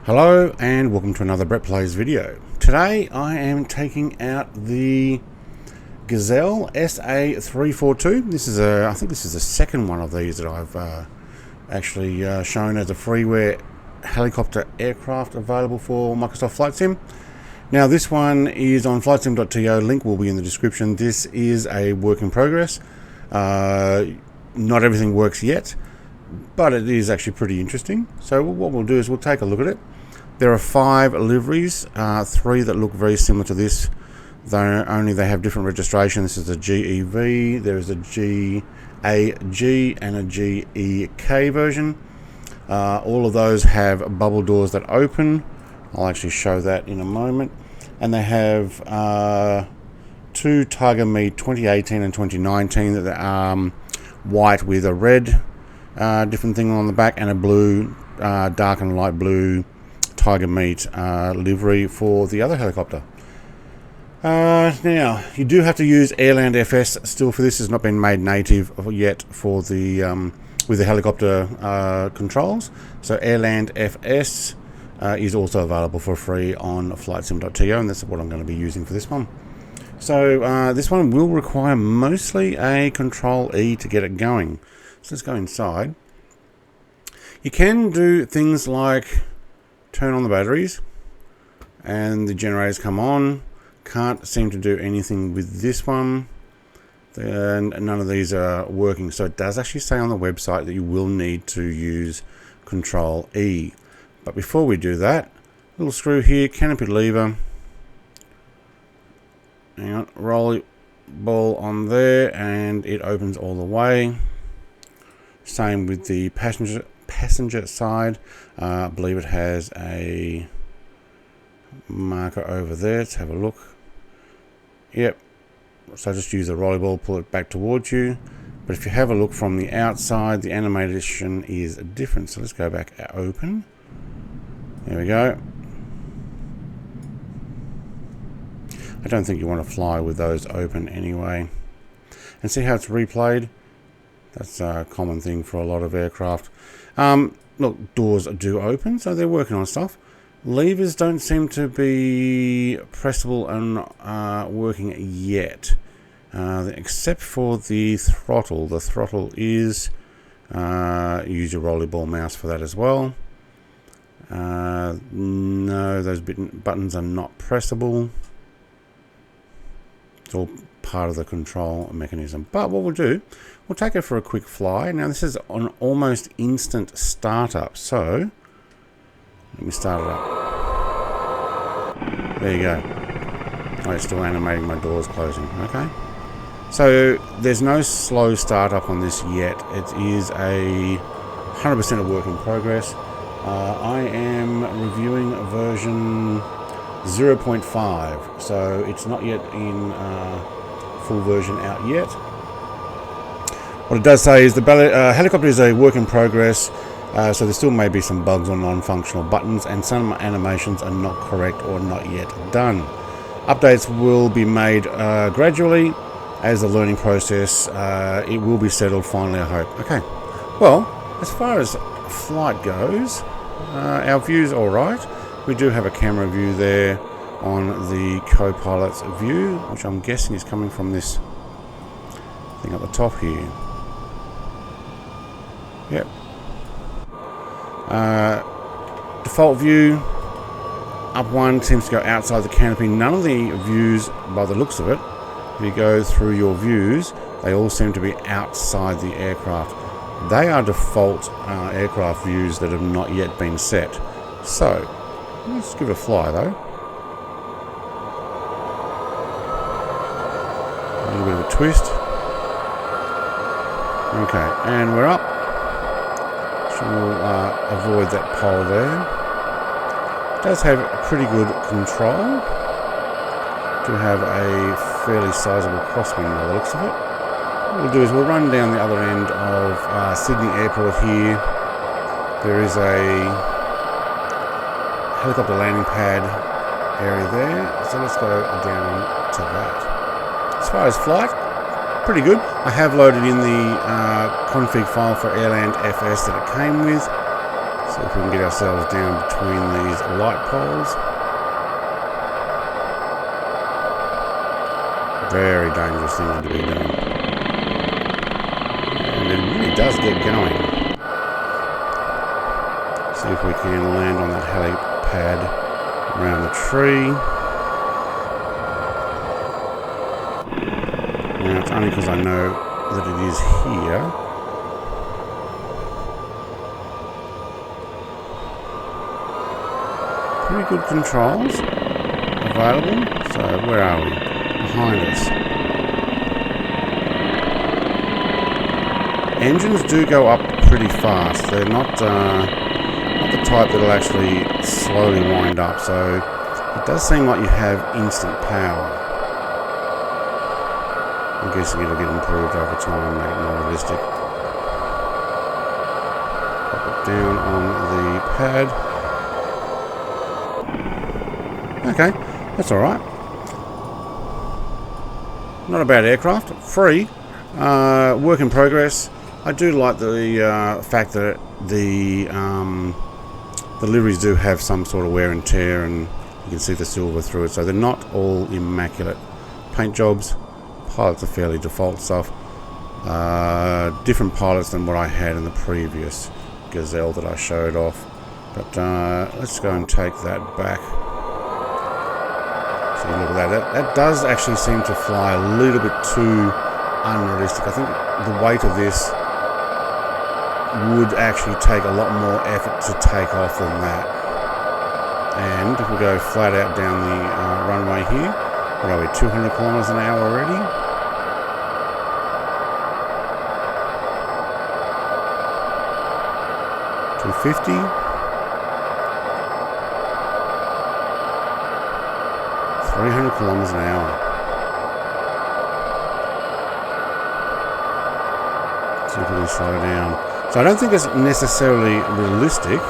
Hello and welcome to another Brett Plays video. Today I am taking out the Gazelle SA342. I think this is the second one of these that I've actually shown as a freeware helicopter aircraft available for Microsoft Flight Sim. Now this one is on flightsim.to, link will be in the description. This is a work in progress. Not everything works yet, but it is actually pretty interesting. So what we'll do is we'll take a look at it. There are 5 liveries, 3 that look very similar to this, though only they have different registration. This is a GEV, there is a GAG and a GEK version. All of those have bubble doors that open. I'll actually show that in a moment. And they have 2 Tiger Meat 2018 and 2019 that are white with a red different thing on the back, and a blue, dark and light blue Tiger Meat livery for the other helicopter. Now you do have to use Airland FS still for this. Has not been made native yet for the with the helicopter controls. So Airland FS is also available for free on flightsim.to, and that's what I'm going to be using for this one. So this one will require mostly a Control E to get it going. So let's go inside. You can do things like turn on the batteries and the generators come on. Can't seem to do anything with this one, and none of these are working. So it does actually say on the website that you will need to use Control E. But before we do that, little screw here, canopy lever, and roll ball on there, and it opens all the way. Same with the passenger side. I believe it has a marker over there. Let's have a look. Yep. So just use the rolly ball, pull it back towards you. But if you have a look from the outside, the animation is different. So let's go back, open. There we go. I don't think you want to fly with those open anyway. And see how it's replayed? That's a common thing for a lot of aircraft. Look, doors do open, so they're working on stuff. Levers don't seem to be pressable and working yet, except for the throttle. The throttle is, use your rolly ball mouse for that as well. No, those buttons are not pressable. It's all part of the control mechanism. But what we'll do, we'll take it for a quick fly. Now this is an almost instant startup, so let me start it up. There you go. Oh, it's still animating my doors closing. Okay. So there's no slow startup on this yet. It is a 100% of work in progress. I am reviewing version 0.5, so it's not yet in full version out yet. What it does say is the helicopter is a work in progress, so there still may be some bugs or non-functional buttons, and some animations are not correct or not yet done. Updates will be made gradually as the learning process. It will be settled finally, I hope. Okay, well, as far as flight goes, our view's alright. We do have a camera view there on the co-pilot's view, which I'm guessing is coming from this thing at the top here. Yep. Default view, up one seems to go outside the canopy. None of the views, by the looks of it, if you go through your views, they all seem to be outside the aircraft. They are default aircraft views that have not yet been set. So, let's give it a fly though. A little bit of a twist. Okay, and we're up. So we'll avoid that pole there. It does have pretty good control. Do have a fairly sizable crosswind by the looks of it. What we'll do is we'll run down the other end of Sydney Airport here. There is a helicopter landing pad area there, so let's go down to that. As far as flight, pretty good. I have loaded in the config file for Airland FS that it came with. So if we can get ourselves down between these light poles. Very dangerous thing to be doing. And it really does get going. See if we can land on that helipad around the tree. Now it's only because I know that it is here. Pretty good controls available. So where are we? Behind us. Engines do go up pretty fast. They're not the type that'll actually slowly wind up. So it does seem like you have instant power. I'm guessing it'll get improved over time, make it more realistic. Pop it down on the pad. Okay, that's alright. Not a bad aircraft. Free. Work in progress. I do like the fact that the liveries do have some sort of wear and tear, and you can see the silver through it, so they're not all immaculate paint jobs. Pilots are fairly default stuff. Different pilots than what I had in the previous Gazelle that I showed off. But let's go and take that back. So look at that. That does actually seem to fly a little bit too unrealistic. I think the weight of this would actually take a lot more effort to take off than that. And if we go flat out down the runway here, what are we, 200 kilometers an hour already? $250. 300 kilometers an hour. See if we can slow down. So I don't think it's necessarily realistic.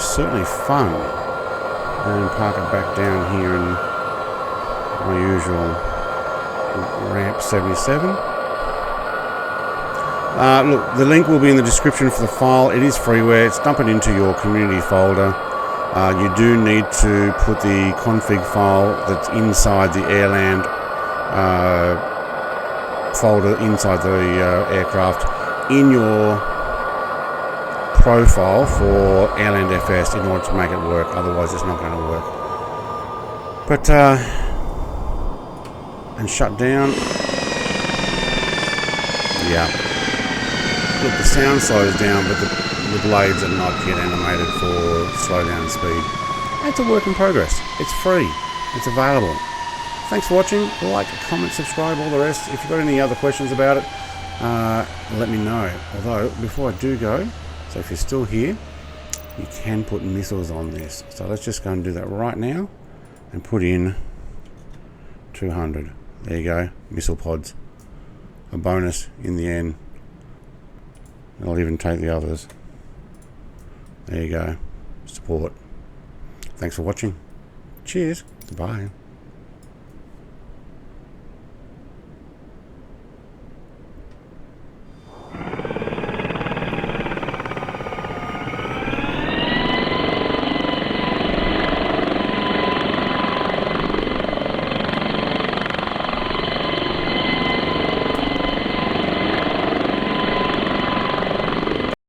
Certainly fun. And park it back down here in my usual ramp 77. Look, the link will be in the description for the file. It is freeware. It's dump it into your community folder. You do need to put the config file that's inside the Airland folder inside the aircraft in your profile for Airland FS in order to make it work. Otherwise, it's not going to work. But and shut down. Yeah. Look, the sound slows down, but the blades are not yet animated for slow down speed. It's a work in progress. It's free. It's available. Thanks for watching. Like, comment, subscribe, all the rest. If you've got any other questions about it, let me know. Although, before I do go, so if you're still here, you can put missiles on this. So let's just go and do that right now and put in 200. There you go. Missile pods. A bonus in the end. I'll even take the others. There you go. Support. Thanks for watching. Cheers. Bye.